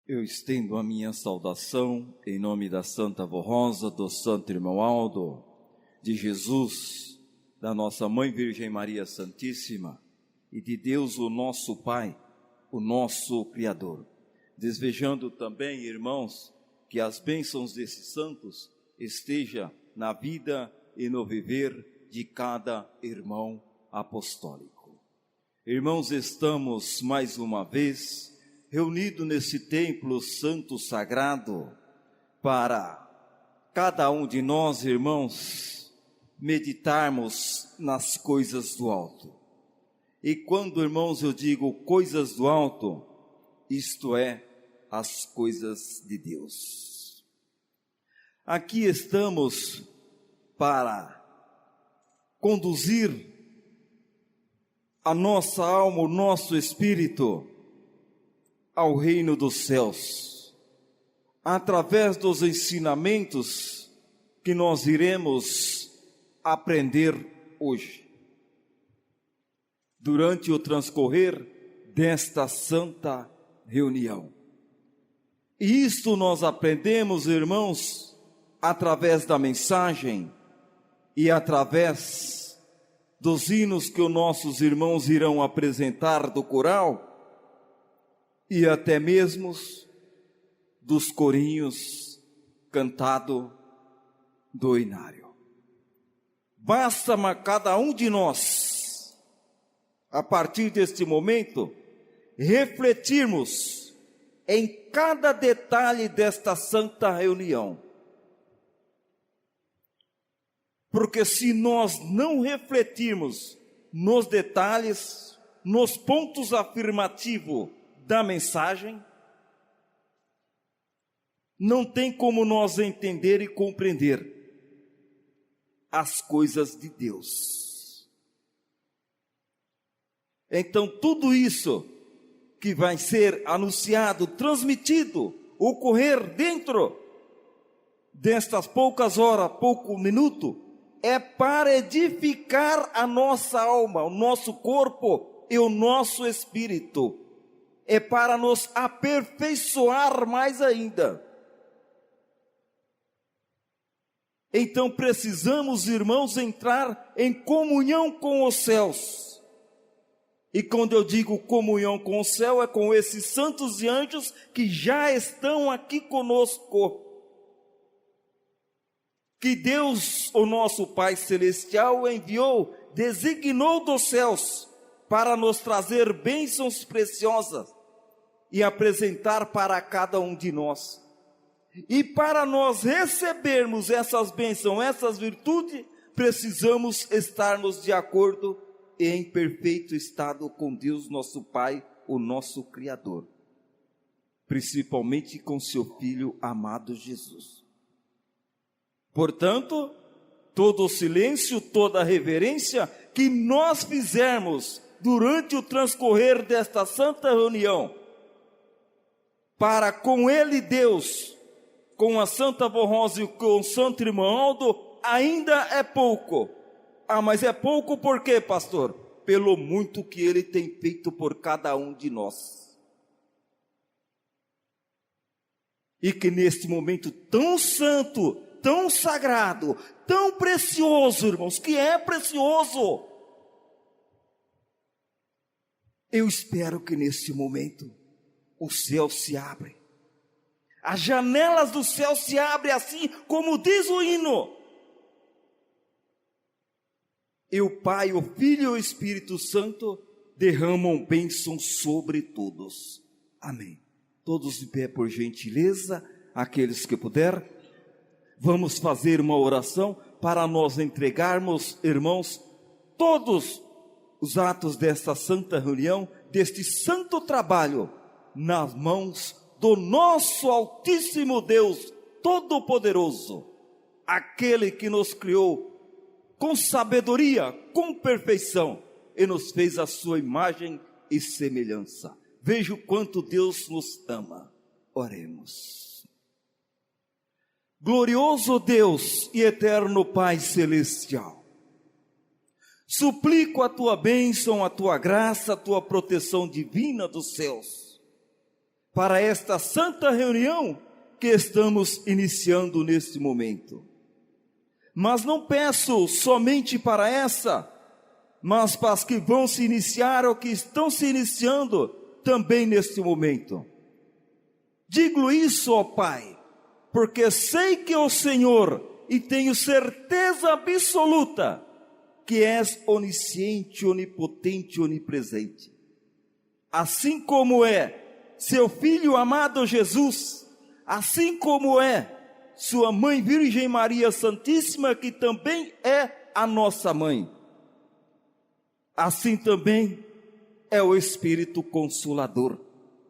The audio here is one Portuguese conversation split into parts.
Eu estendo a minha saudação em nome da Santa Avó Rosa, do Santo Irmão Aldo, de Jesus, da nossa Mãe Virgem Maria Santíssima e de Deus, o nosso Pai, o nosso Criador. Desejando também, irmãos, que as bênçãos desses santos estejam na vida e no viver de cada irmão apostólico. Irmãos, estamos mais uma vez reunido nesse templo santo sagrado, para cada um de nós, irmãos, meditarmos nas coisas do alto. E quando, irmãos, eu digo coisas do alto, isto é, as coisas de Deus. Aqui estamos para conduzir a nossa alma, o nosso espírito, ao reino dos céus, através dos ensinamentos que nós iremos aprender hoje, durante o transcorrer desta santa reunião. E isto nós aprendemos, irmãos, através da mensagem e através dos hinos que os nossos irmãos irão apresentar do coral, e até mesmo dos corinhos cantado do inário. Basta cada um de nós, a partir deste momento, refletirmos em cada detalhe desta santa reunião. Porque se nós não refletirmos nos detalhes, nos pontos afirmativos da mensagem, não tem como nós entender e compreender as coisas de Deus. Então tudo isso que vai ser anunciado, transmitido, ocorrer dentro destas poucas horas, pouco minuto, é para edificar a nossa alma, o nosso corpo e o nosso espírito. É para nos aperfeiçoar mais ainda. Então precisamos, irmãos, entrar em comunhão com os céus. E quando eu digo comunhão com o céu, é com esses santos e anjos que já estão aqui conosco. Que Deus, o nosso Pai Celestial, enviou, designou dos céus para nos trazer bênçãos preciosas e apresentar para cada um de nós. E para nós recebermos essas bênçãos, essas virtudes, precisamos estarmos de acordo e em perfeito estado com Deus, nosso Pai, o nosso Criador. Principalmente com seu Filho amado Jesus. Portanto, todo o silêncio, toda a reverência que nós fizermos durante o transcorrer desta santa reunião, para com Ele, Deus, com a Santa Avó Rosa e com o Santo Irmão Aldo, ainda é pouco. Ah, mas é pouco por quê, pastor? Pelo muito que Ele tem feito por cada um de nós. E que neste momento tão santo, tão sagrado, tão precioso, irmãos, que é precioso, eu espero que neste momento o céu se abre, as janelas do céu se abrem, assim como diz o hino. E o Pai, o Filho e o Espírito Santo derramam bênção sobre todos. Amém. Todos de pé, por gentileza, aqueles que puder, vamos fazer uma oração para nós entregarmos, irmãos, todos os atos desta santa reunião, deste santo trabalho, nas mãos do nosso Altíssimo Deus Todo-Poderoso, aquele que nos criou com sabedoria, com perfeição, e nos fez a sua imagem e semelhança. Veja o quanto Deus nos ama. Oremos. Glorioso Deus e eterno Pai Celestial, suplico a tua bênção, a tua graça, a tua proteção divina dos céus, para esta santa reunião que estamos iniciando neste momento. Mas não peço somente para essa, mas para as que vão se iniciar ou que estão se iniciando também neste momento. Digo isso, ó Pai, porque sei que o Senhor, e tenho certeza absoluta, que és onisciente, onipotente, onipresente. Assim como é seu Filho amado Jesus, assim como é sua Mãe Virgem Maria Santíssima, que também é a nossa Mãe, assim também é o Espírito Consolador,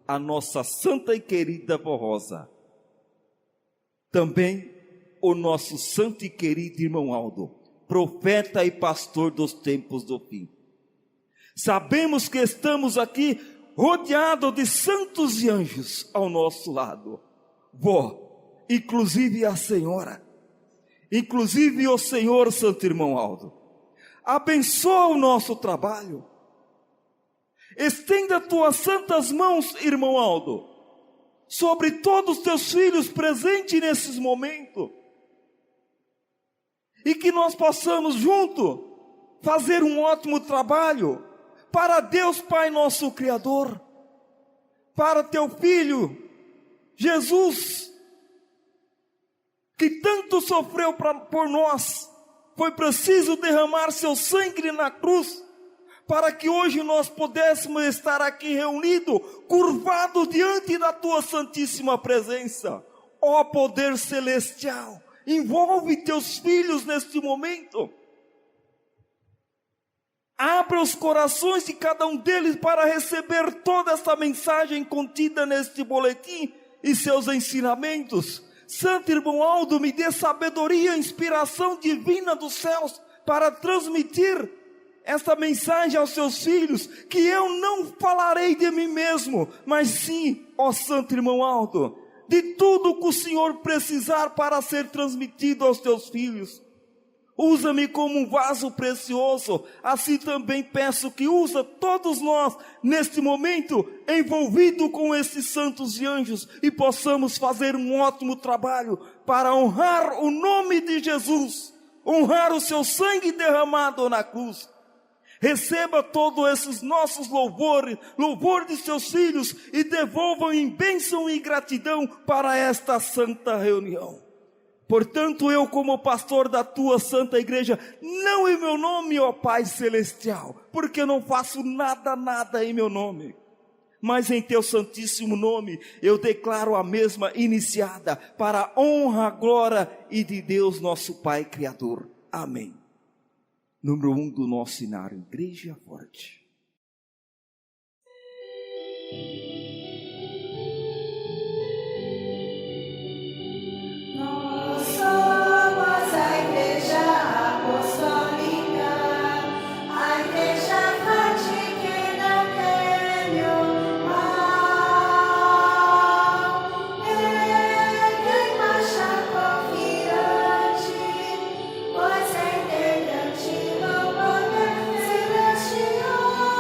a nossa santa e querida Vó Rosa. Também o nosso santo e querido irmão Aldo, profeta e pastor dos tempos do fim. Sabemos que estamos aqui rodeados de santos e anjos ao nosso lado. Vó, inclusive a senhora, inclusive o Senhor, santo irmão Aldo, abençoa o nosso trabalho. Estenda tuas santas mãos, irmão Aldo, sobre todos os teus filhos presentes nesses momentos, e que nós possamos junto fazer um ótimo trabalho para Deus Pai nosso Criador, para teu Filho Jesus, que tanto sofreu por nós. Foi preciso derramar seu sangue na cruz, para que hoje nós pudéssemos estar aqui reunidos, curvados diante da tua santíssima presença. Ó poder celestial, envolve teus filhos neste momento. Abra os corações de cada um deles para receber toda essa mensagem contida neste boletim e seus ensinamentos. Santo irmão Aldo, me dê sabedoria e inspiração divina dos céus para transmitir esta mensagem aos seus filhos, que eu não falarei de mim mesmo, mas sim, ó Santo irmão Aldo, de tudo que o Senhor precisar para ser transmitido aos teus filhos. Usa-me como um vaso precioso, assim também peço que usa todos nós, neste momento, envolvido com esses santos e anjos, e possamos fazer um ótimo trabalho para honrar o nome de Jesus, honrar o seu sangue derramado na cruz. Receba todos esses nossos louvores, louvor de seus filhos, e devolvam em bênção e gratidão para esta santa reunião. Portanto, eu como pastor da tua santa igreja, não em meu nome, ó Pai Celestial, porque eu não faço nada em meu nome, mas em teu santíssimo nome, eu declaro a mesma iniciada, para a honra, glória e de Deus nosso Pai Criador. Amém. Número 1 do nosso cenário, Igreja Forte. Celestial,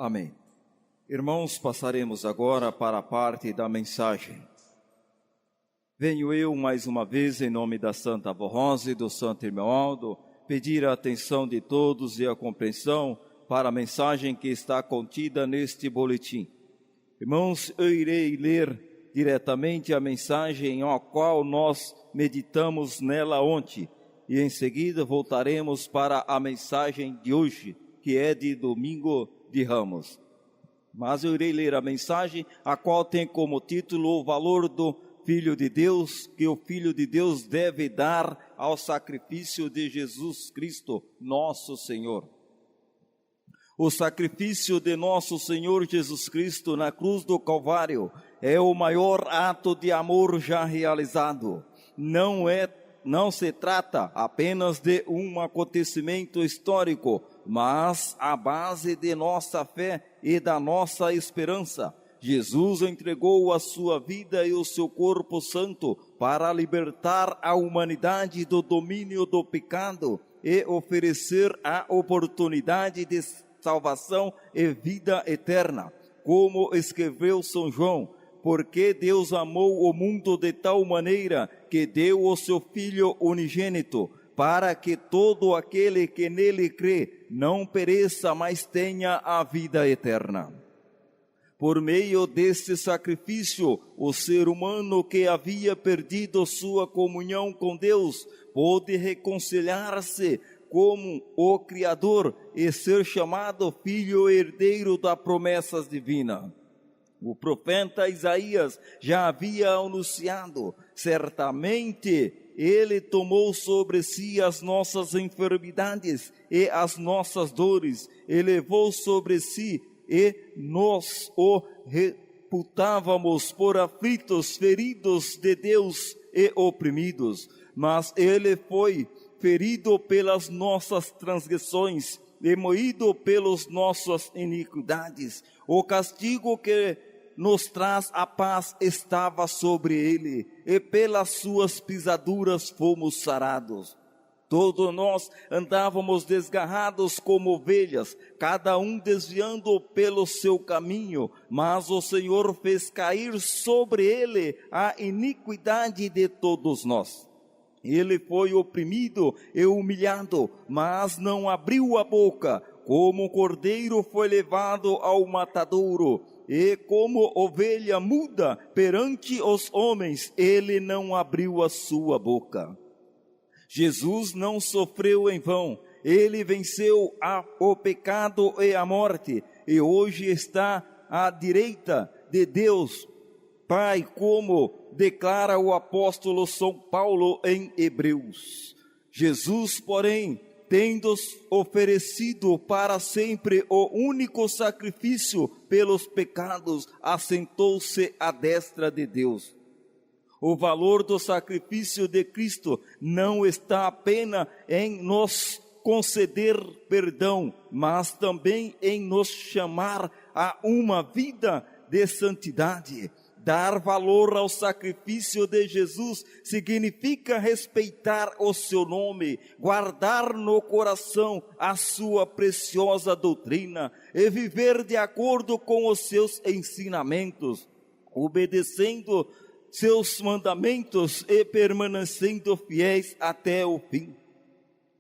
Amém. Irmãos, passaremos agora para a parte da mensagem. Venho eu mais uma vez, em nome da Santa Avó Rosa e do Santo Irmão Aldo, pedir a atenção de todos e a compreensão para a mensagem que está contida neste boletim. Irmãos, eu irei ler diretamente a mensagem a qual nós meditamos nela ontem, e em seguida voltaremos para a mensagem de hoje, que é de Domingo de Ramos. Mas eu irei ler a mensagem, a qual tem como título o valor do Filho de Deus, que o Filho de Deus deve dar ao sacrifício de Jesus Cristo, nosso Senhor. O sacrifício de nosso Senhor Jesus Cristo na cruz do Calvário é o maior ato de amor já realizado. Não se trata apenas de um acontecimento histórico, mas a base de nossa fé e da nossa esperança. Jesus entregou a sua vida e o seu corpo santo para libertar a humanidade do domínio do pecado e oferecer a oportunidade de salvação e vida eterna. Como escreveu São João, porque Deus amou o mundo de tal maneira que deu o seu Filho unigênito, para que todo aquele que nele crê não pereça, mas tenha a vida eterna. Por meio deste sacrifício, o ser humano que havia perdido sua comunhão com Deus pôde reconciliar-se com o Criador e ser chamado filho herdeiro das promessas divinas. O profeta Isaías já havia anunciado: certamente ele tomou sobre si as nossas enfermidades e as nossas dores, e levou sobre si, e nós o reputávamos por aflitos, feridos de Deus e oprimidos. Mas ele foi ferido pelas nossas transgressões e moído pelas nossas iniquidades. O castigo que nos traz a paz estava sobre ele, e pelas suas pisaduras fomos sarados. Todos nós andávamos desgarrados como ovelhas, cada um desviando pelo seu caminho, mas o Senhor fez cair sobre ele a iniquidade de todos nós. Ele foi oprimido e humilhado, mas não abriu a boca. Como um cordeiro foi levado ao matadouro, e como ovelha muda perante os homens, ele não abriu a sua boca. Jesus não sofreu em vão, ele venceu o pecado e a morte, e hoje está à direita de Deus Pai, como declara o apóstolo São Paulo em Hebreus. Jesus, porém, tendo oferecido para sempre o único sacrifício pelos pecados, assentou-se à destra de Deus. O valor do sacrifício de Cristo não está apenas em nos conceder perdão, mas também em nos chamar a uma vida de santidade. Dar valor ao sacrifício de Jesus significa respeitar o seu nome, guardar no coração a sua preciosa doutrina e viver de acordo com os seus ensinamentos, obedecendo seus mandamentos e permanecendo fiéis até o fim.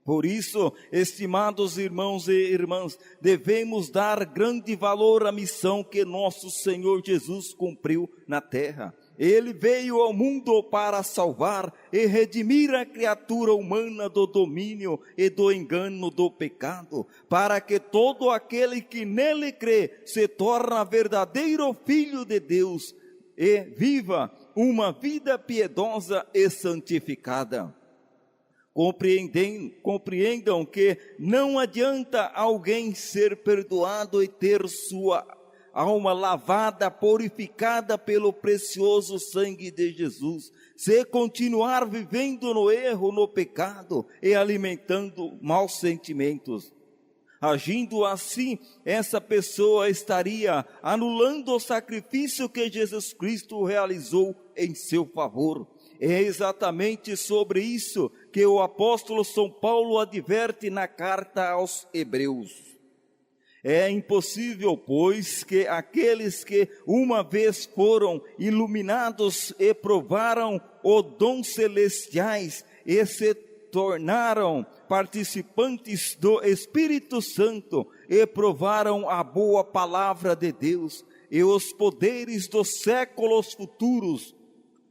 Por isso, estimados irmãos e irmãs, devemos dar grande valor à missão que nosso Senhor Jesus cumpriu na terra. Ele veio ao mundo para salvar e redimir a criatura humana do domínio e do engano do pecado, para que todo aquele que nele crê se torne verdadeiro filho de Deus e viva uma vida piedosa e santificada. Compreendam que não adianta alguém ser perdoado e ter sua alma lavada, purificada pelo precioso sangue de Jesus, se continuar vivendo no erro, no pecado e alimentando maus sentimentos. Agindo assim, essa pessoa estaria anulando o sacrifício que Jesus Cristo realizou em seu favor. É exatamente sobre isso que o apóstolo São Paulo adverte na carta aos Hebreus. É impossível, pois, que aqueles que uma vez foram iluminados e provaram os dons celestiais e se tornaram participantes do Espírito Santo e provaram a boa palavra de Deus e os poderes dos séculos futuros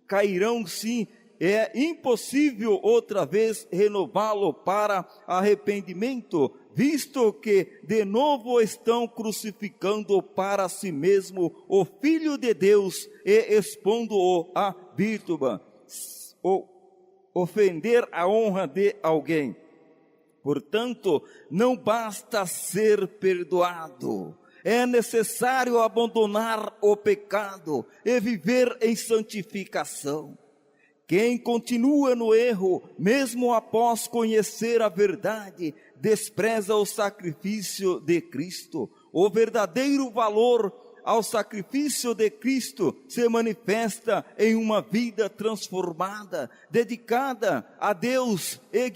cairão sim. É impossível outra vez renová-lo para arrependimento, visto que de novo estão crucificando para si mesmo o Filho de Deus e expondo-o à vítima, ofender a honra de alguém. Portanto, não basta ser perdoado, é necessário abandonar o pecado e viver em santificação. Quem continua no erro, mesmo após conhecer a verdade, despreza o sacrifício de Cristo. O verdadeiro valor ao sacrifício de Cristo se manifesta em uma vida transformada, dedicada a Deus e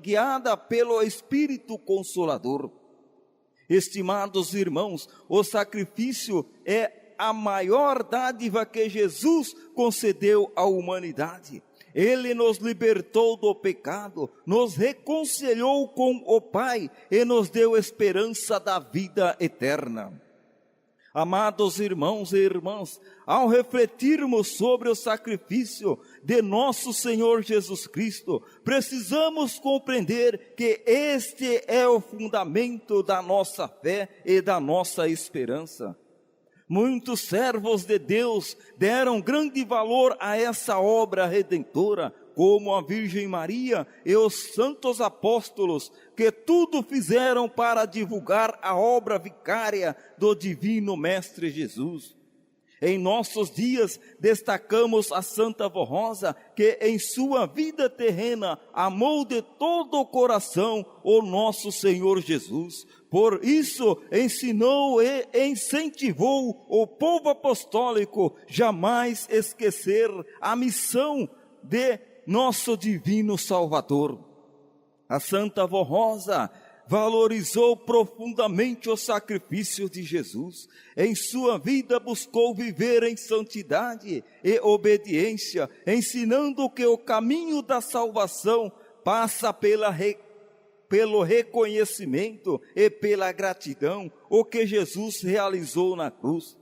guiada pelo Espírito Consolador. Estimados irmãos, o sacrifício é a maior dádiva que Jesus concedeu à humanidade. Ele nos libertou do pecado, nos reconciliou com o Pai e nos deu esperança da vida eterna. Amados irmãos e irmãs, ao refletirmos sobre o sacrifício de nosso Senhor Jesus Cristo, precisamos compreender que este é o fundamento da nossa fé e da nossa esperança. Muitos servos de Deus deram grande valor a essa obra redentora, como a Virgem Maria e os santos apóstolos, que tudo fizeram para divulgar a obra vicária do divino Mestre Jesus. Em nossos dias, destacamos a Santa Avó Rosa, que em sua vida terrena amou de todo o coração o nosso Senhor Jesus. Por isso, ensinou e incentivou o povo apostólico jamais esquecer a missão de nosso divino Salvador. A Santa Avó Rosa valorizou profundamente o sacrifício de Jesus. Em sua vida buscou viver em santidade e obediência, ensinando que o caminho da salvação passa pelo reconhecimento e pela gratidão, o que Jesus realizou na cruz.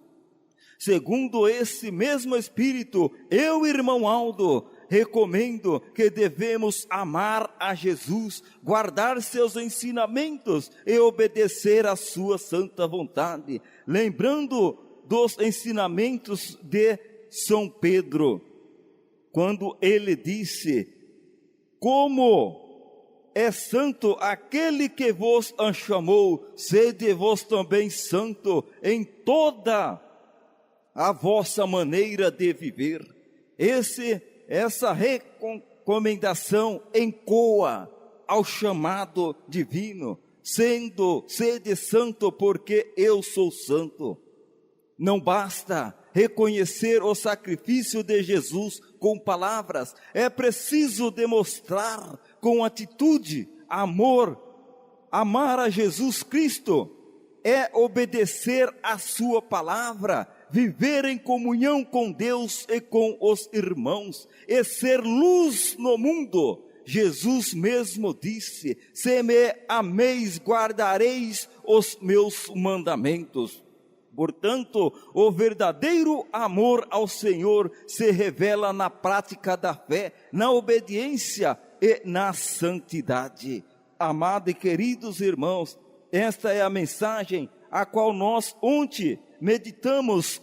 Segundo esse mesmo Espírito, eu, irmão Aldo, recomendo que devemos amar a Jesus, guardar seus ensinamentos e obedecer à sua santa vontade, lembrando dos ensinamentos de São Pedro, quando ele disse: como é santo aquele que vos chamou, sede vos também santo em toda a vossa maneira de viver. Essa recomendação encoa ao chamado divino, sede santo porque eu sou santo. Não basta reconhecer o sacrifício de Jesus com palavras, é preciso demonstrar com atitude, amor. Amar a Jesus Cristo é obedecer a sua palavra, viver em comunhão com Deus e com os irmãos, e ser luz no mundo. Jesus mesmo disse: se me ameis, guardareis os meus mandamentos. Portanto, o verdadeiro amor ao Senhor se revela na prática da fé, na obediência e na santidade. Amados e queridos irmãos, esta é a mensagem a qual nós ontem meditamos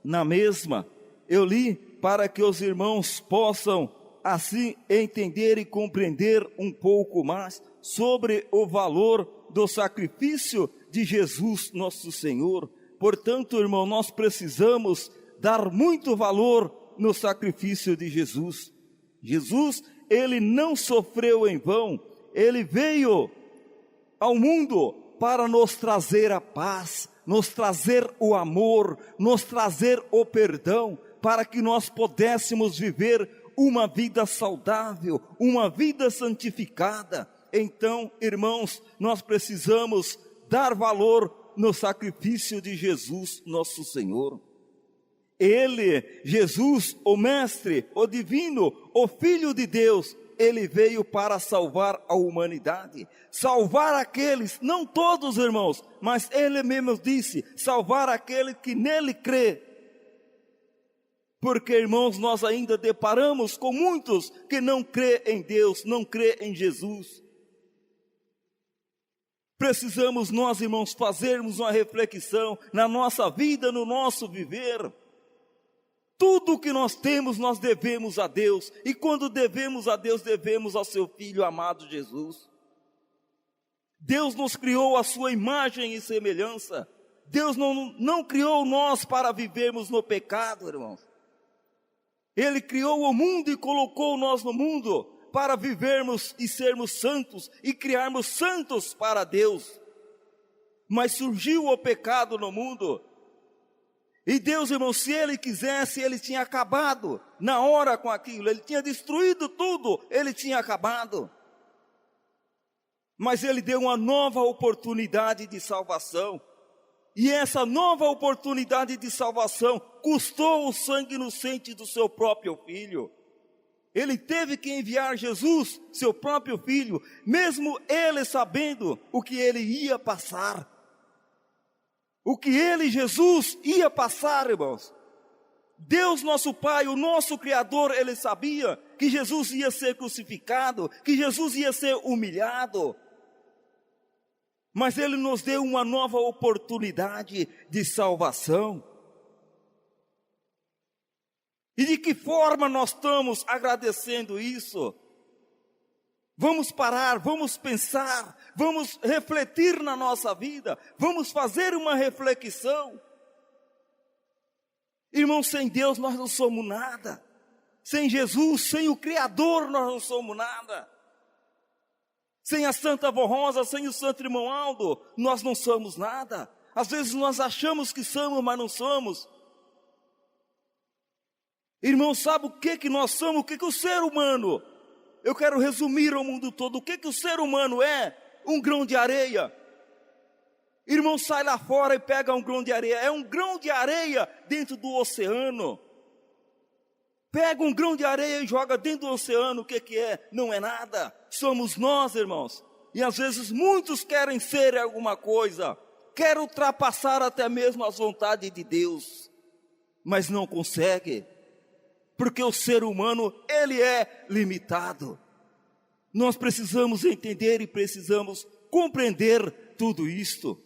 na mesma. Eu li para que os irmãos possam assim entender e compreender um pouco mais sobre o valor do sacrifício de Jesus nosso Senhor. Portanto, irmão, nós precisamos dar muito valor no sacrifício de Jesus. Jesus, ele não sofreu em vão, ele veio ao mundo para nos trazer a paz, nos trazer o amor, nos trazer o perdão, para que nós pudéssemos viver uma vida saudável, uma vida santificada. Então, irmãos, nós precisamos dar valor no sacrifício de Jesus, nosso Senhor. Ele, Jesus, o Mestre, o Divino, o Filho de Deus, Ele veio para salvar a humanidade. Salvar aqueles, não todos, irmãos, mas Ele mesmo disse, salvar aquele que nele crê. Porque, irmãos, nós ainda deparamos com muitos que não crê em Deus, não crê em Jesus. Precisamos nós, irmãos, fazermos uma reflexão na nossa vida, no nosso viver. Tudo que nós temos, nós devemos a Deus. E quando devemos a Deus, devemos ao seu Filho amado Jesus. Deus nos criou a sua imagem e semelhança. Deus não criou nós para vivermos no pecado, irmãos. Ele criou o mundo e colocou nós no mundo para vivermos e sermos santos e criarmos santos para Deus. Mas surgiu o pecado no mundo. E Deus, irmão, se Ele quisesse, Ele tinha acabado na hora com aquilo. Ele tinha destruído tudo, Ele tinha acabado. Mas Ele deu uma nova oportunidade de salvação. E essa nova oportunidade de salvação custou o sangue inocente do seu próprio Filho. Ele teve que enviar Jesus, seu próprio Filho, mesmo Ele sabendo o que Ele ia passar. O que Ele, Jesus, ia passar, irmãos. Deus, nosso Pai, o nosso Criador, Ele sabia que Jesus ia ser crucificado, que Jesus ia ser humilhado. Mas Ele nos deu uma nova oportunidade de salvação. E de que forma nós estamos agradecendo isso? Vamos parar, vamos pensar, vamos refletir na nossa vida, vamos fazer uma reflexão. Irmãos, sem Deus nós não somos nada. Sem Jesus, sem o Criador nós não somos nada. Sem a Santa Avó Rosa, sem o Santo Irmão Aldo, nós não somos nada. Às vezes nós achamos que somos, mas não somos. Irmão, sabe o que nós somos? O que o ser humano? Eu quero resumir ao mundo todo. O que o ser humano é? Um grão de areia. Irmão, sai lá fora e pega um grão de areia. É um grão de areia dentro do oceano. Pega um grão de areia e joga dentro do oceano. O que é? Não é nada. Somos nós, irmãos. E às vezes muitos querem ser alguma coisa. Querem ultrapassar até mesmo as vontades de Deus. Mas não consegue. Porque o ser humano, ele é limitado. Nós precisamos entender e precisamos compreender tudo isto.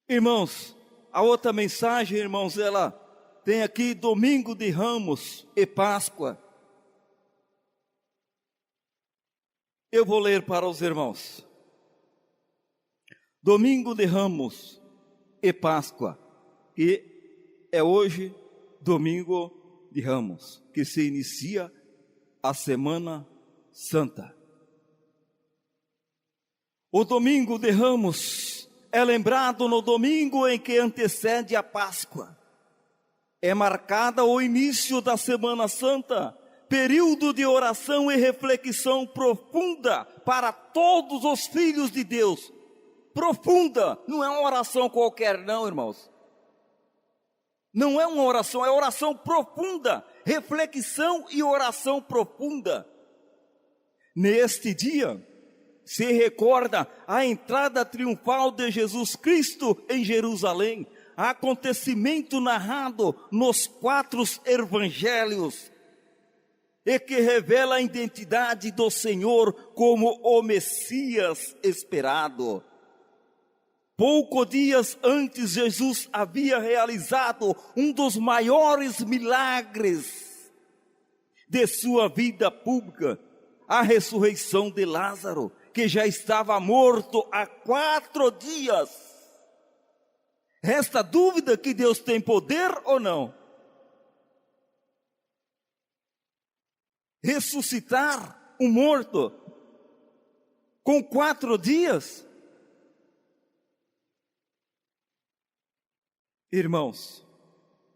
Irmãos, a outra mensagem, irmãos, ela tem aqui Domingo de Ramos e Páscoa. Eu vou ler para os irmãos. Domingo de Ramos e Páscoa, que é hoje, Domingo de Ramos, que se inicia a Semana Santa. O Domingo de Ramos é lembrado no domingo em que antecede a Páscoa. É marcada o início da Semana Santa, período de oração e reflexão profunda para todos os filhos de Deus. Profunda, não é uma oração qualquer não, irmãos. Não é uma oração, é oração profunda, reflexão e oração profunda. Neste dia, se recorda a entrada triunfal de Jesus Cristo em Jerusalém, acontecimento narrado nos 4 evangelhos, e que revela a identidade do Senhor como o Messias esperado. Poucos dias antes, Jesus havia realizado um dos maiores milagres de sua vida pública, a ressurreição de Lázaro, que já estava morto há 4 dias. Resta dúvida que Deus tem poder ou não? Ressuscitar um morto com 4 dias? Irmãos,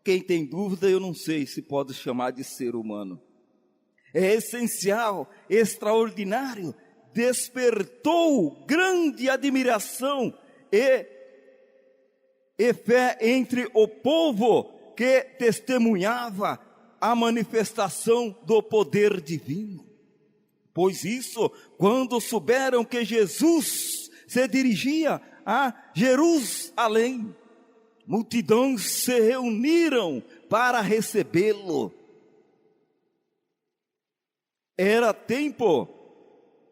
quem tem dúvida, eu não sei se pode chamar de ser humano. É essencial, extraordinário, despertou grande admiração e fé entre o povo que testemunhava a manifestação do poder divino. Pois isso, quando souberam que Jesus se dirigia a Jerusalém, multidões se reuniram para recebê-lo. Era tempo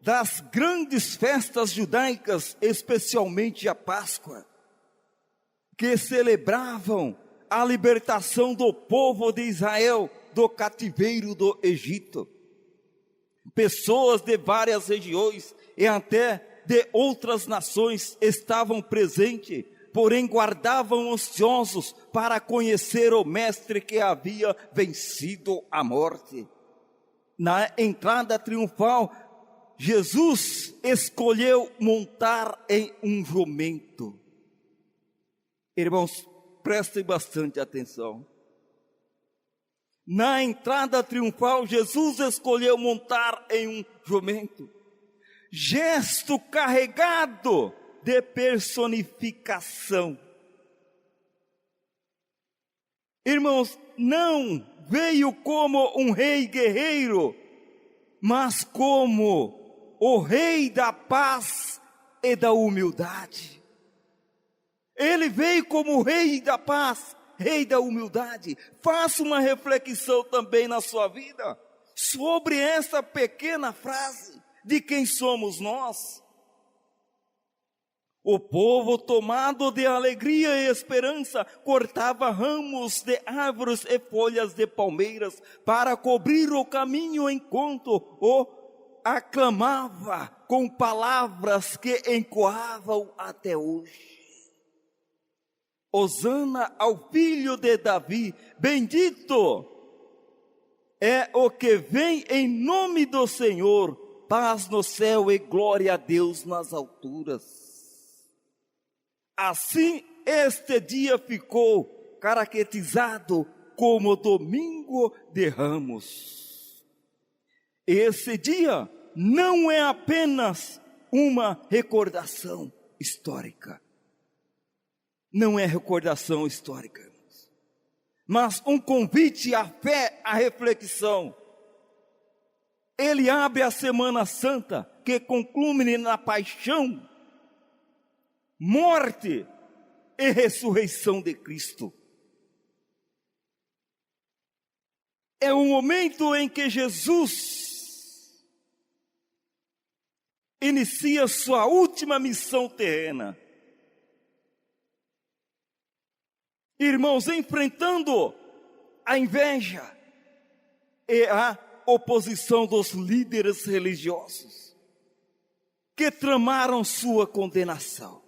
das grandes festas judaicas, especialmente a Páscoa, que celebravam a libertação do povo de Israel do cativeiro do Egito. Pessoas de várias regiões e até de outras nações estavam presentes, porém guardavam ansiosos para conhecer o Mestre que havia vencido a morte. Na entrada triunfal, Jesus escolheu montar em um jumento. Irmãos, prestem bastante atenção. Na entrada triunfal, Jesus escolheu montar em um jumento. Gesto carregado de personificação. Irmãos, não veio como um rei guerreiro, mas como o rei da paz e da humildade. Ele veio como rei da paz, rei da humildade. Faça uma reflexão também na sua vida sobre essa pequena frase de quem somos nós. O povo, tomado de alegria e esperança, cortava ramos de árvores e folhas de palmeiras para cobrir o caminho enquanto o aclamava com palavras que ecoavam até hoje. Hosana ao filho de Davi, bendito é o que vem em nome do Senhor, paz no céu e glória a Deus nas alturas. Assim, este dia ficou caracterizado como Domingo de Ramos. Esse dia não é apenas uma recordação histórica. Não é recordação histórica, mas um convite à fé, à reflexão. Ele abre a Semana Santa, que conclui na paixão, morte e ressurreição de Cristo. É o momento em que Jesus inicia sua última missão terrena. Irmãos, enfrentando a inveja e a oposição dos líderes religiosos que tramaram sua condenação.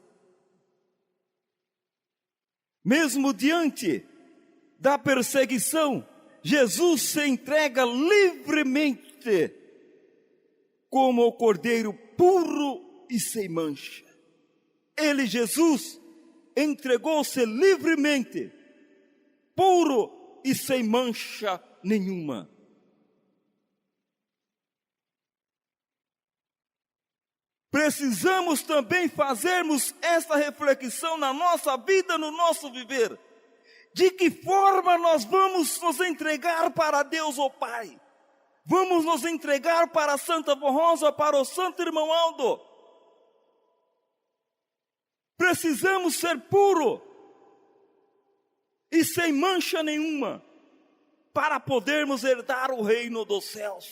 Mesmo diante da perseguição, Jesus se entrega livremente como o cordeiro puro e sem mancha. Ele, Jesus, entregou-se livremente, puro e sem mancha nenhuma. Precisamos também fazermos essa reflexão na nossa vida, no nosso viver. De que forma nós vamos nos entregar para Deus, o Pai? Vamos nos entregar para a Santa Avó Rosa, para o Santo Irmão Aldo? Precisamos ser puro e sem mancha nenhuma para podermos herdar o reino dos céus,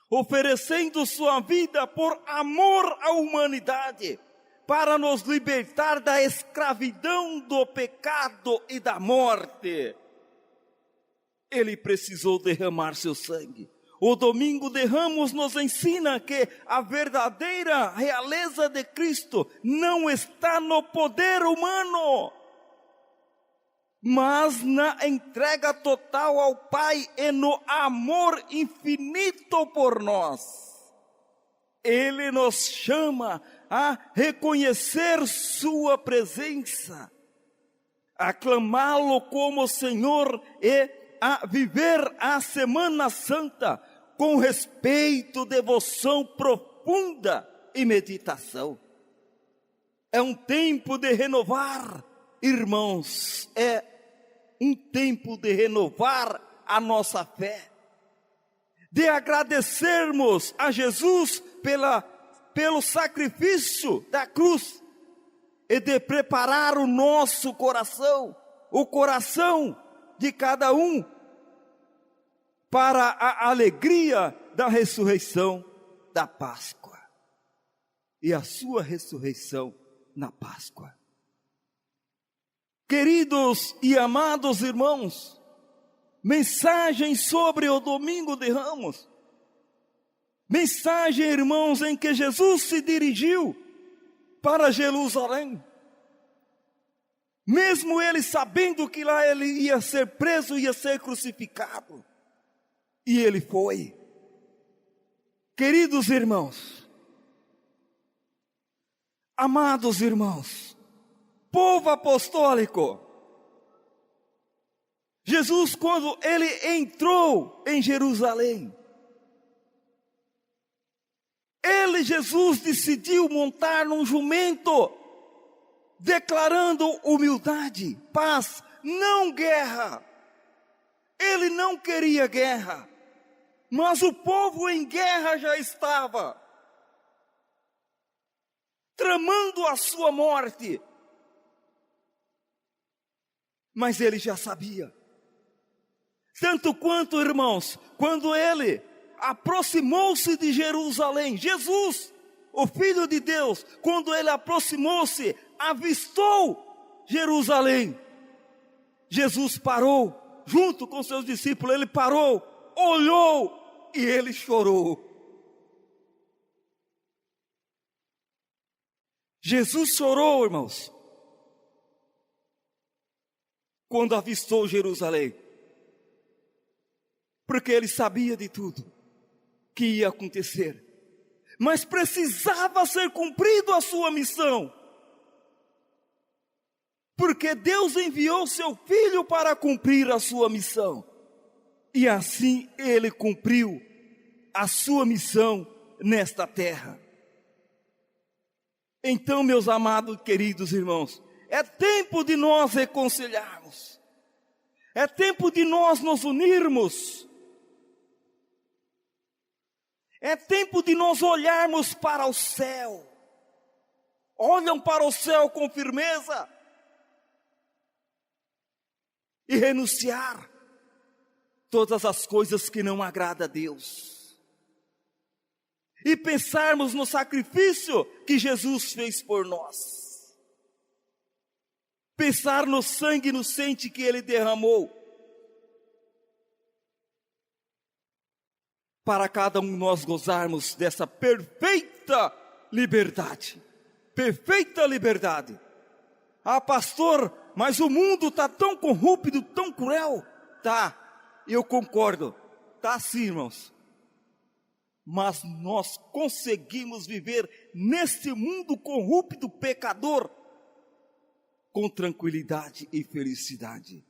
oferecendo sua vida por amor à humanidade, para nos libertar da escravidão, do pecado e da morte. Ele precisou derramar seu sangue. O Domingo de Ramos nos ensina que a verdadeira realeza de Cristo não está no poder humano, mas na entrega total ao Pai e no amor infinito por nós. Ele nos chama a reconhecer sua presença, a aclamá-lo como Senhor e a viver a Semana Santa com respeito, devoção profunda e meditação. É um tempo de renovar, irmãos, é um tempo de renovar a nossa fé, de agradecermos a Jesus pelo sacrifício da cruz, e de preparar o nosso coração, o coração de cada um, para a alegria da ressurreição da Páscoa, e a sua ressurreição na Páscoa. Queridos e amados irmãos, mensagem sobre o Domingo de Ramos, mensagem, irmãos, em que Jesus se dirigiu para Jerusalém, mesmo ele sabendo que lá ele ia ser preso, ia ser crucificado, e ele foi. Queridos irmãos, amados irmãos, povo apostólico, Jesus, quando ele entrou em Jerusalém, Jesus decidiu montar num jumento, declarando humildade, paz, não guerra. Ele não queria guerra, mas o povo em guerra já estava, tramando a sua morte. Mas ele já sabia. Tanto quanto, irmãos, quando ele aproximou-se de Jerusalém, Jesus, o Filho de Deus, quando ele aproximou-se, avistou Jerusalém. Jesus parou, junto com seus discípulos, ele parou, olhou e ele chorou. Jesus chorou, irmãos, quando avistou Jerusalém, porque ele sabia de tudo que ia acontecer, mas precisava ser cumprido a sua missão, porque Deus enviou seu Filho para cumprir a sua missão, e assim ele cumpriu a sua missão nesta terra. Então, meus amados queridos irmãos, é tempo de nós reconciliarmos, é tempo de nós nos unirmos, é tempo de nós olharmos para o céu. Olham para o céu com firmeza e renunciar todas as coisas que não agradam a Deus, e pensarmos no sacrifício que Jesus fez por nós, pensar no sangue inocente que Ele derramou, para cada um de nós gozarmos dessa perfeita liberdade. Perfeita liberdade. Ah, pastor, mas o mundo está tão corrupto, tão cruel. Tá, eu concordo. Tá sim, irmãos. Mas nós conseguimos viver neste mundo corrupto, pecador, com tranquilidade e felicidade.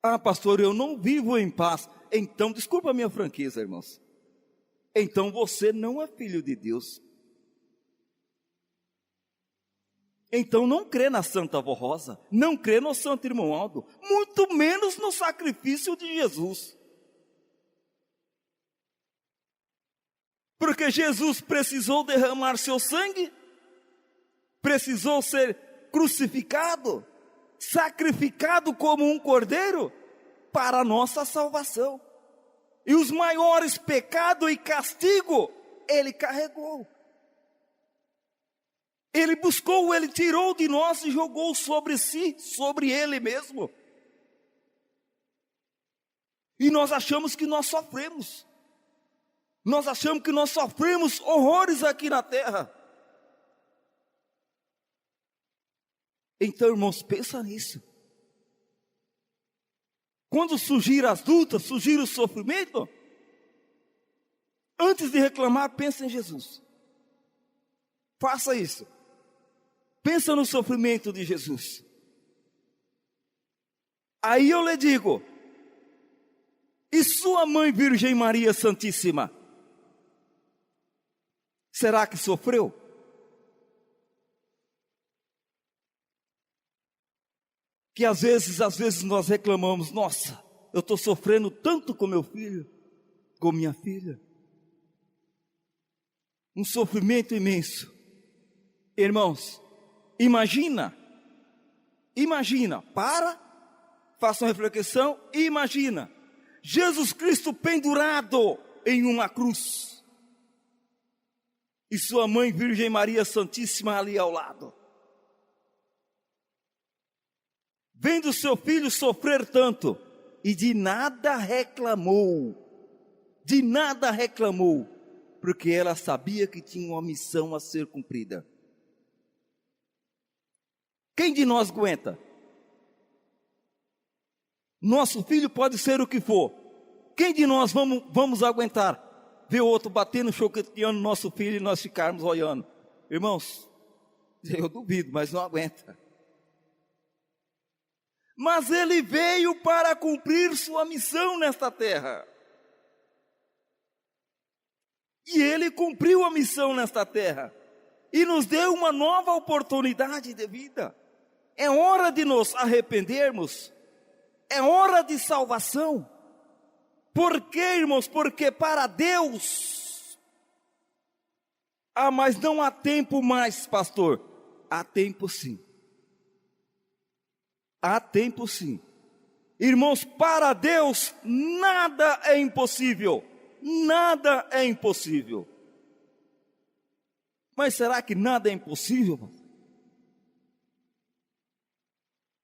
Ah, pastor, eu não vivo em paz. Então, desculpa a minha franqueza, irmãos. Então você não é filho de Deus. Então não crê na Santa Avó Rosa, não crê no Santo Irmão Aldo, muito menos no sacrifício de Jesus. Porque Jesus precisou derramar seu sangue, precisou ser crucificado, sacrificado como um cordeiro para a nossa salvação. E os maiores pecados e castigo Ele carregou. Ele buscou, Ele tirou de nós e jogou sobre si, sobre Ele mesmo. E nós achamos que nós sofremos. Nós achamos que nós sofremos horrores aqui na terra. Então, irmãos, pensa nisso. Quando surgir as lutas, surgir o sofrimento, antes de reclamar, pensa em Jesus. Faça isso. Pensa no sofrimento de Jesus. Aí eu lhe digo, e sua mãe Virgem Maria Santíssima, será que sofreu? que às vezes nós reclamamos: nossa, eu estou sofrendo tanto com meu filho, com minha filha. Um sofrimento imenso. Irmãos, imagina, faça uma reflexão e imagina, Jesus Cristo pendurado em uma cruz, e sua mãe Virgem Maria Santíssima ali ao lado, vendo seu filho sofrer tanto, e de nada reclamou, porque ela sabia que tinha uma missão a ser cumprida. Quem de nós aguenta? Nosso filho pode ser o que for. Quem de nós vamos aguentar ver o outro batendo, choqueteando nosso filho e nós ficarmos olhando? Irmãos, eu duvido, mas não aguenta. Mas ele veio para cumprir sua missão nesta terra. E ele cumpriu a missão nesta terra. E nos deu uma nova oportunidade de vida. É hora de nos arrependermos. É hora de salvação. Por quê, irmãos? Porque para Deus... mas não há tempo mais, pastor. Há tempo sim. Há tempo sim. Irmãos, para Deus nada é impossível. Nada é impossível. Mas será que nada é impossível?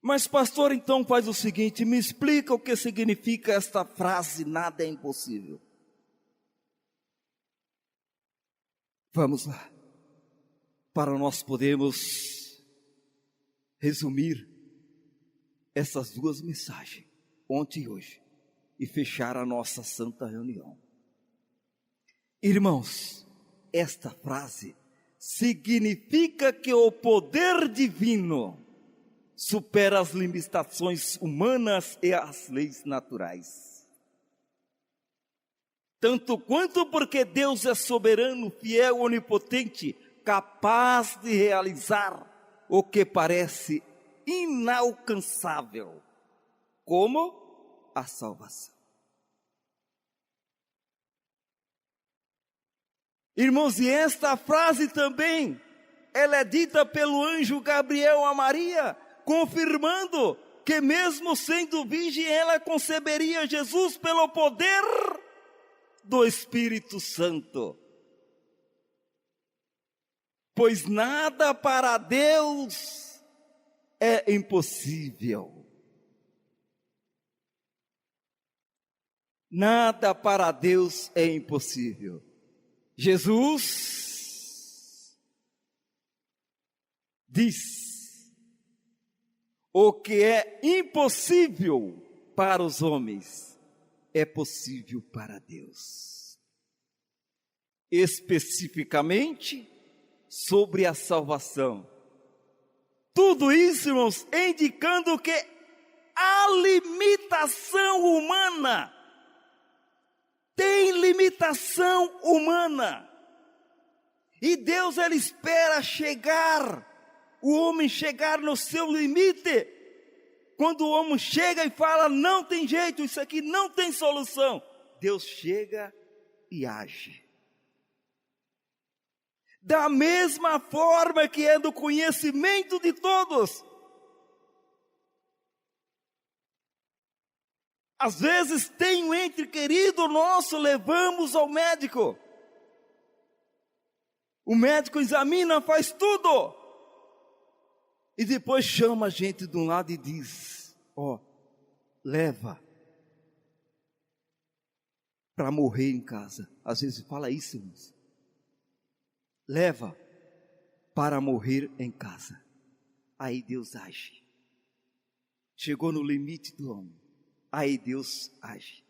Mas pastor, então faz o seguinte, me explica o que significa esta frase, nada é impossível. Vamos lá, para nós podermos resumir essas duas mensagens, ontem e hoje, e fechar a nossa santa reunião. Irmãos, esta frase significa que o poder divino supera as limitações humanas e as leis naturais. Tanto quanto porque Deus é soberano, fiel, onipotente, capaz de realizar o que parece inalcançável, como a salvação. Irmãos, e esta frase também, ela é dita pelo anjo Gabriel a Maria, confirmando que mesmo sendo virgem, ela conceberia Jesus pelo poder do Espírito Santo. Pois nada para Deus é impossível. Nada para Deus é impossível. Jesus diz: o que é impossível para os homens é possível para Deus. Especificamente sobre a salvação. Tudo isso, irmãos, indicando que a limitação humana tem limitação humana. E Deus, ele espera o homem chegar no seu limite. Quando o homem chega e fala, não tem jeito, isso aqui não tem solução, Deus chega e age. Da mesma forma que é do conhecimento de todos. Às vezes tem um ente querido nosso, levamos ao médico. O médico examina, faz tudo. E depois chama a gente de um lado e diz: leva para morrer em casa. Às vezes fala isso, irmãos. Leva para morrer em casa. Aí Deus age. Chegou no limite do homem. Aí Deus age.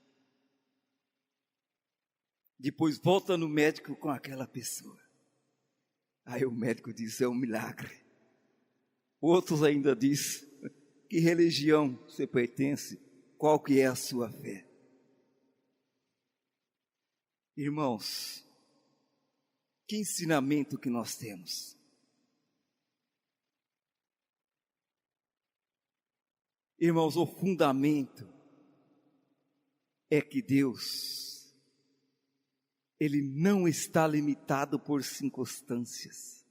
Depois volta no médico com aquela pessoa. Aí o médico diz: é um milagre. Outros ainda diz: que religião você pertence? Qual que é a sua fé? Irmãos, que ensinamento que nós temos? Irmãos, o fundamento é que Deus, Ele não está limitado por circunstâncias,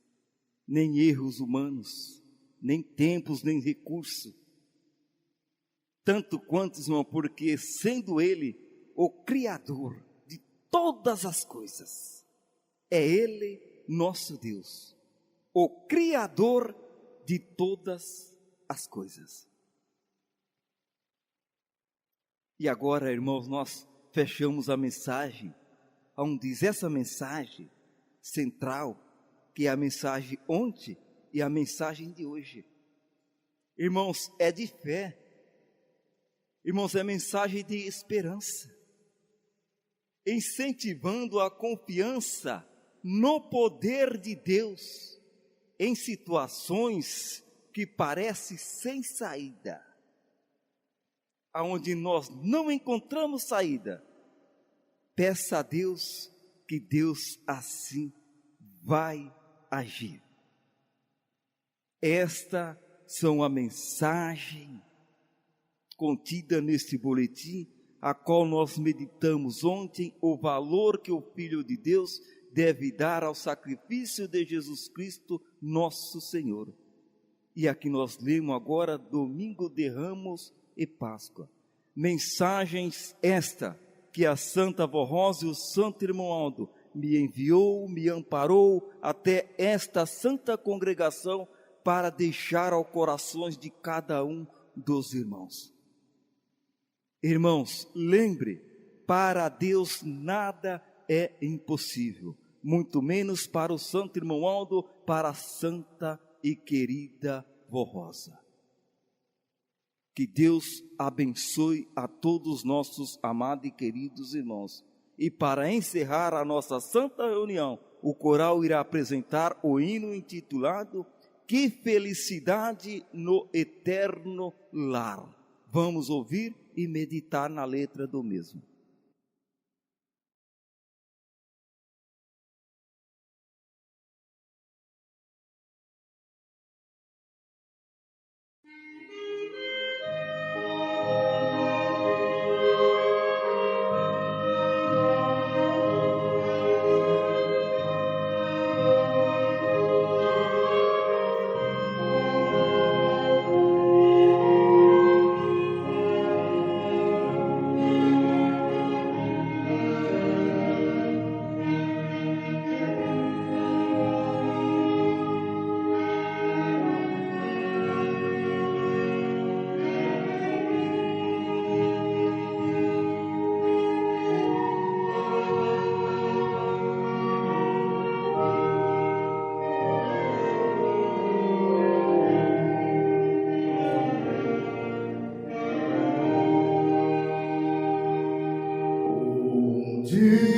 nem erros humanos, nem tempos, nem recursos. Tanto quanto, irmão, porque sendo Ele o Criador de todas as coisas, é Ele nosso Deus, o Criador de todas as coisas. E agora, irmãos, nós fechamos a mensagem, onde diz essa mensagem central, que é a mensagem ontem e a mensagem de hoje. Irmãos, é de fé. Irmãos, é mensagem de esperança, incentivando a confiança no poder de Deus em situações que parecem sem saída. Aonde nós não encontramos saída, peça a Deus que Deus assim vai agir. Estas são a mensagem contida neste boletim, a qual nós meditamos ontem, o valor que o Filho de Deus deve dar ao sacrifício de Jesus Cristo, nosso Senhor. E aqui nós lemos agora, domingo de Ramos e Páscoa. Mensagens esta que a Santa Avó Rosa e o Santo Irmão Aldo me enviou, me amparou até esta santa congregação para deixar aos corações de cada um dos irmãos. Irmãos, lembre, para Deus nada é impossível, muito menos para o Santo Irmão Aldo, para a santa e querida Vó Rosa. Que Deus abençoe a todos nossos amados e queridos irmãos. E para encerrar a nossa santa reunião, o coral irá apresentar o hino intitulado Que Felicidade no Eterno Lar. Vamos ouvir e meditar na letra do mesmo. Que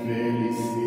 felicidade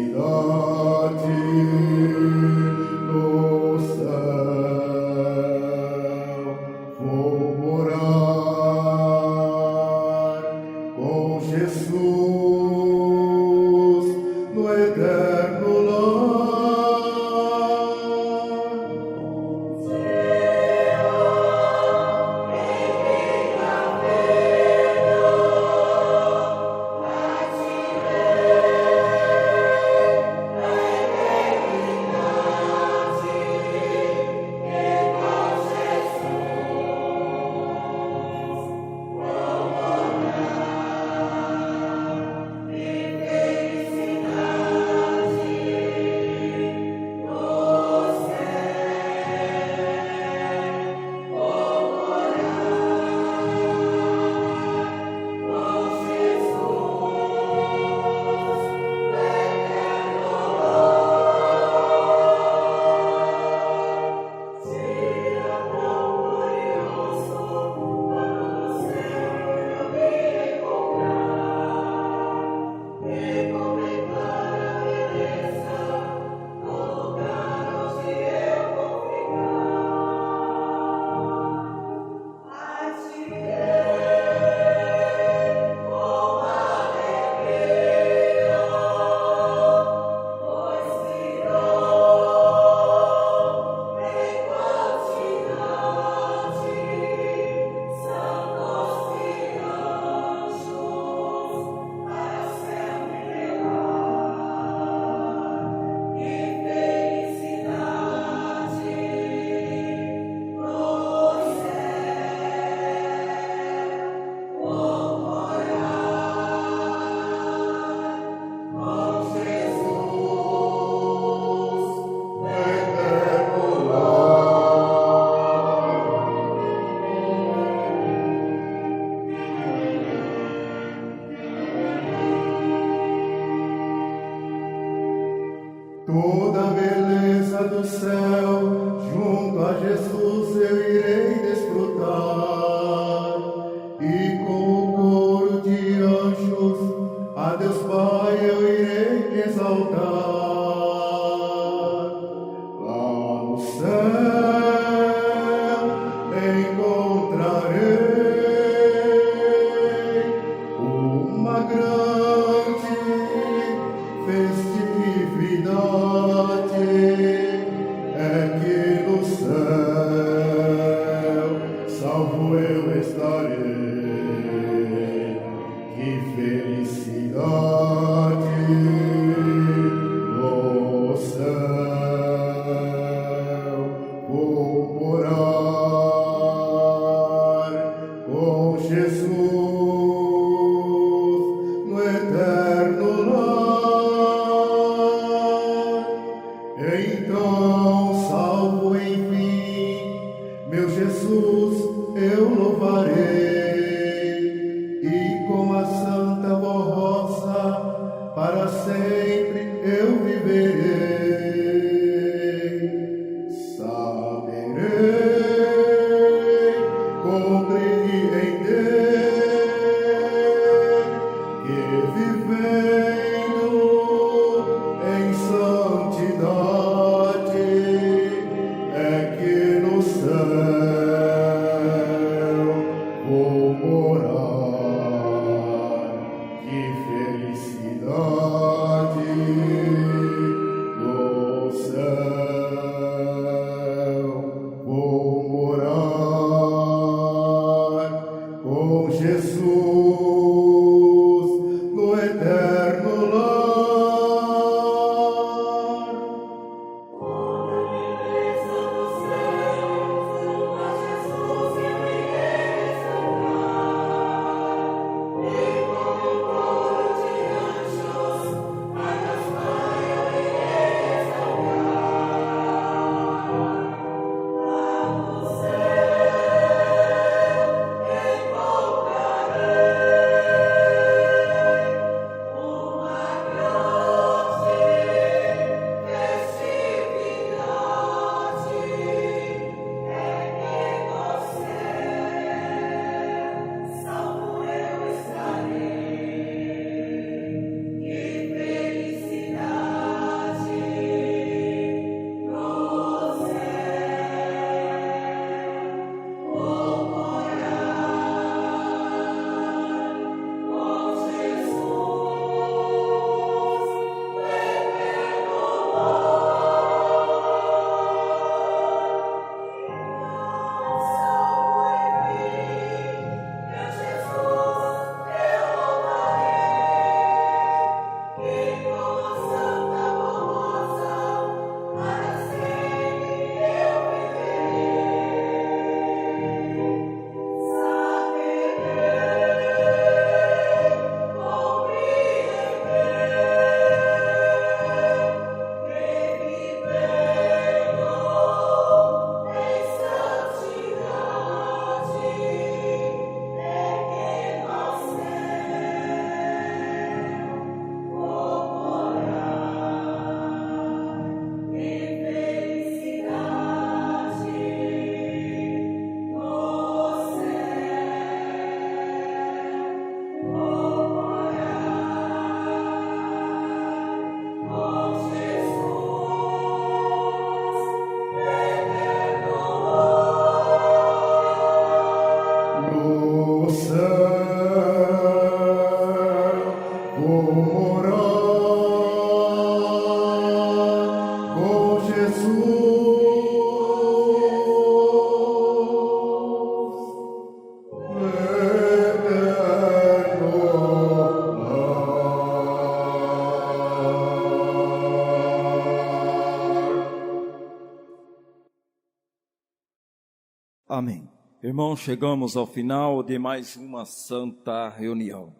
Amém. Irmãos, chegamos ao final de mais uma santa reunião.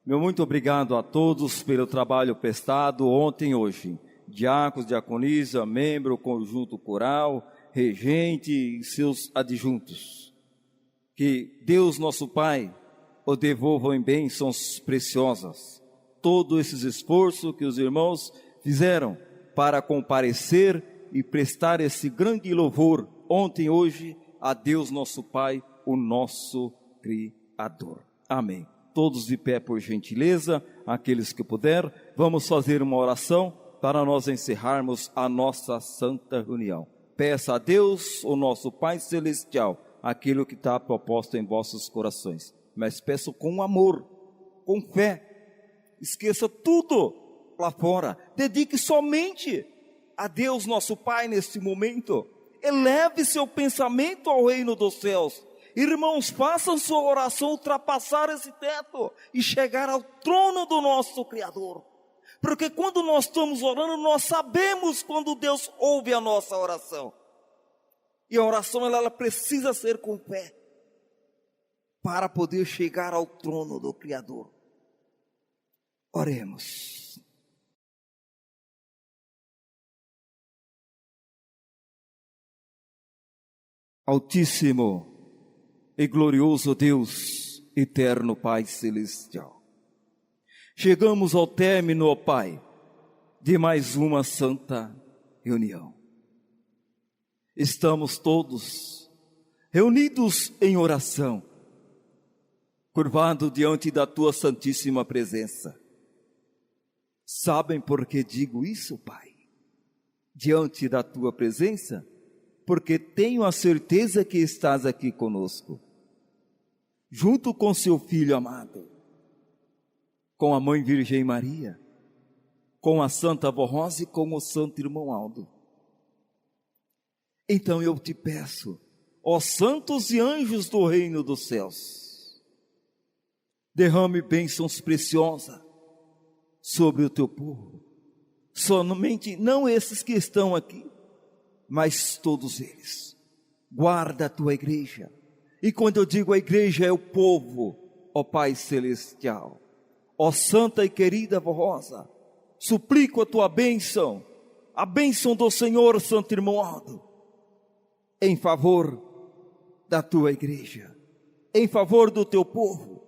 Meu muito obrigado a todos pelo trabalho prestado ontem e hoje. Diáconos, diaconisa, membro, conjunto coral, regente e seus adjuntos. Que Deus nosso Pai o devolva em bênçãos preciosas. Todo esse esforço que os irmãos fizeram para comparecer e prestar esse grande louvor ontem e hoje a Deus nosso Pai, o nosso Criador. Amém. Todos de pé por gentileza, aqueles que puder, vamos fazer uma oração para nós encerrarmos a nossa santa reunião. Peça a Deus, o nosso Pai Celestial, aquilo que está proposto em vossos corações. Mas peço com amor, com fé. Esqueça tudo lá fora. Dedique somente a Deus, nosso Pai, neste momento. Eleve seu pensamento ao reino dos céus. Irmãos, façam sua oração ultrapassar esse teto e chegar ao trono do nosso Criador. Porque quando nós estamos orando, nós sabemos quando Deus ouve a nossa oração. E a oração ela precisa ser com fé, para poder chegar ao trono do Criador. Oremos. Altíssimo e glorioso Deus, eterno Pai Celestial, chegamos ao término, ó Pai, de mais uma santa reunião. Estamos todos reunidos em oração, curvado diante da Tua santíssima presença. Sabem por que digo isso, Pai? Diante da Tua presença, porque tenho a certeza que estás aqui conosco, junto com Seu Filho amado, com a Mãe Virgem Maria, com a Santa Avó Rosa e com o Santo Irmão Aldo. Então eu te peço, ó santos e anjos do reino dos céus, derrame bênçãos preciosas sobre o teu povo, somente não esses que estão aqui, mas todos eles. Guarda a tua igreja, e quando eu digo a igreja é o povo, ó Pai Celestial, ó Santa e querida Avó Rosa, suplico a tua bênção, a bênção do Senhor Santo Irmão Aldo, em favor da tua igreja, em favor do teu povo,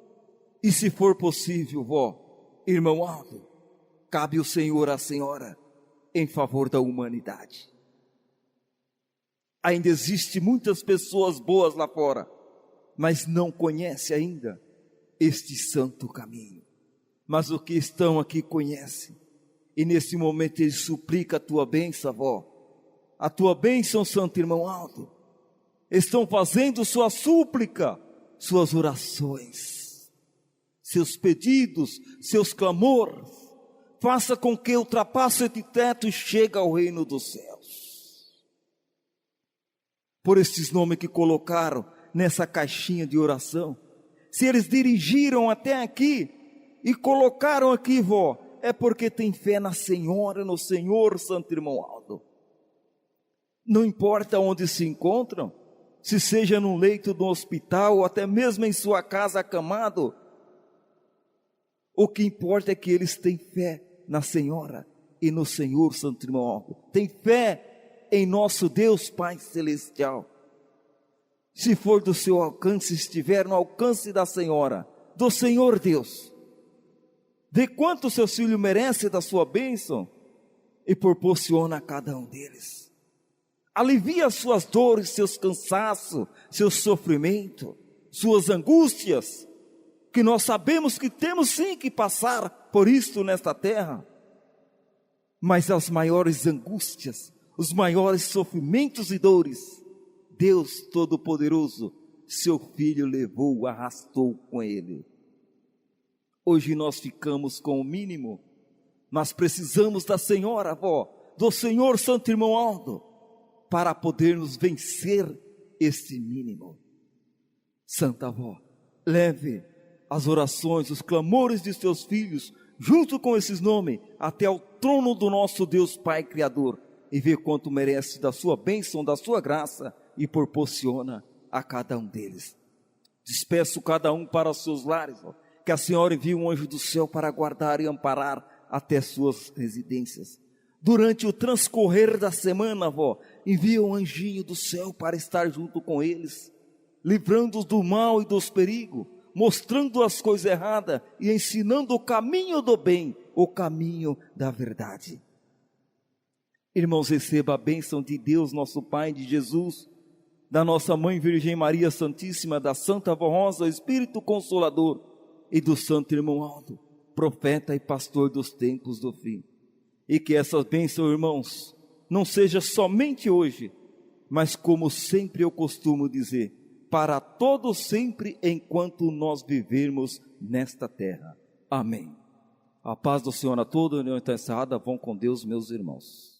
e se for possível, vó, irmão Aldo, cabe o Senhor à senhora, em favor da humanidade. Ainda existe muitas pessoas boas lá fora, mas não conhece ainda este santo caminho. Mas os que estão aqui conhecem, e nesse momento ele suplica a tua bênção, avó, a tua bênção, Santo Irmão Aldo. Estão fazendo sua súplica, suas orações, seus pedidos, seus clamores. Faça com que ultrapasse este teto e chegue ao reino dos céus. Por estes nomes que colocaram nessa caixinha de oração, se eles dirigiram até aqui e colocaram aqui, vó, é porque tem fé na Senhora, no Senhor, Santo Irmão Aldo. Não importa onde se encontram, se seja num leito do hospital ou até mesmo em sua casa acamado, o que importa é que eles têm fé na Senhora e no Senhor, Santo Irmão Aldo. Tem fé em nosso Deus Pai Celestial. Se for do seu alcance, estiver no alcance da Senhora, do Senhor Deus, dê quanto seu filho merece da sua bênção e proporciona a cada um deles. Alivia suas dores, seus cansaços, seu sofrimento, suas angústias, que nós sabemos que temos sim que passar por isto nesta terra, mas as maiores angústias, os maiores sofrimentos e dores, Deus Todo-Poderoso, seu Filho levou, arrastou com Ele. Hoje nós ficamos com o mínimo, mas precisamos da Senhora, avó, do Senhor Santo Irmão Aldo, para podermos vencer este mínimo. Santa Avó, leve as orações, os clamores de seus filhos, junto com esses nomes, até ao trono do nosso Deus Pai Criador, e vê quanto merece da sua bênção, da sua graça, e proporciona a cada um deles. Despeço cada um para os seus lares, ó, que a Senhora envie um anjo do céu para guardar e amparar até suas residências. Durante o transcorrer da semana, avó, envia um anjinho do céu para estar junto com eles, livrando-os do mal e dos perigos, mostrando as coisas erradas e ensinando o caminho do bem, o caminho da verdade. Irmãos, receba a bênção de Deus, nosso Pai, de Jesus, da nossa Mãe Virgem Maria Santíssima, da Santa Avó Rosa, o Espírito Consolador, e do Santo Irmão Aldo, profeta e pastor dos tempos do fim. E que essas bênçãos, irmãos, não seja somente hoje, mas como sempre eu costumo dizer, para todo sempre enquanto nós vivermos nesta terra. Amém. A paz do Senhor a todos, a reunião está encerrada, vão com Deus, meus irmãos.